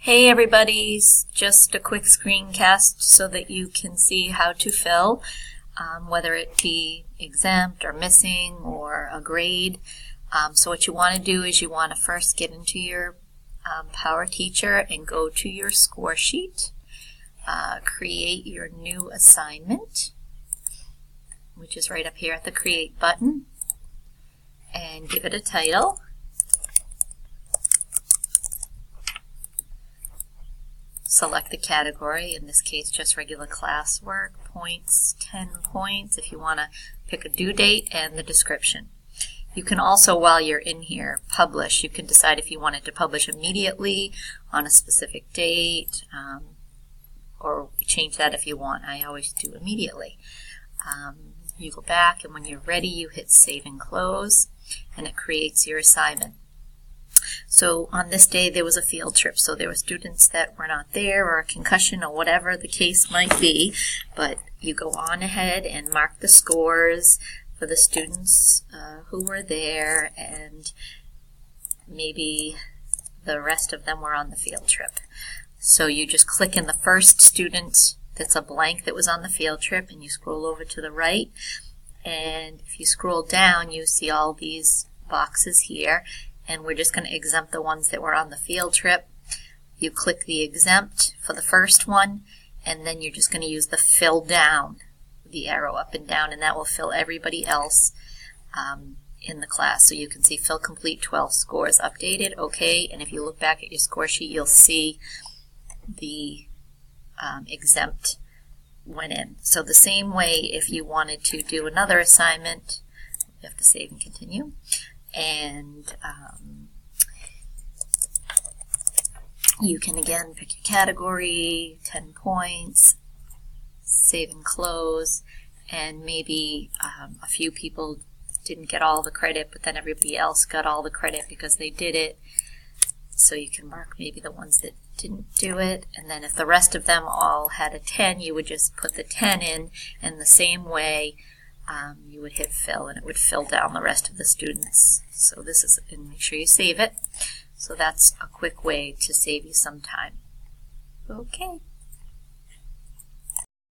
Hey everybody, just a quick screencast so that you can see how to fill, whether it be exempt or missing or a grade. So what you want to do is you want to first get into your Power Teacher and go to your score sheet, create your new assignment, which is right up here at the Create button, and give it a title. Select the category, in this case just regular classwork, points, 10 points, if you want to pick a due date, and the description. You can also, while you're in here, publish. You can decide if you wanted to publish immediately on a specific date, or change that if you want. I always do immediately. You go back, and when you're ready you hit Save and Close, and it creates your assignment. So on this day there was a field trip, so there were students that were not there, or a concussion, or whatever the case might be, but you go on ahead and mark the scores for the students who were there, and maybe the rest of them were on the field trip. So you just click in the first student that's a blank that was on the field trip, and you scroll over to the right, and if you scroll down you see all these boxes here, and we're just going to exempt the ones that were on the field trip. You click the exempt for the first one, and then you're just going to use the fill down, the arrow up and down, and that will fill everybody else in the class. So you can see fill complete, 12 scores updated, okay, and if you look back at your score sheet you'll see the exempt went in. So the same way, if you wanted to do another assignment, you have to save and continue. And you can again pick your category, 10 points, save and close, and maybe a few people didn't get all the credit, but then everybody else got all the credit because they did it. So you can mark maybe the ones that didn't do it, and then if the rest of them all had a 10, you would just put the 10 in, and the same way you would hit fill, and it would fill down the rest of the students. So this is, and make sure you save it. So that's a quick way to save you some time. Okay.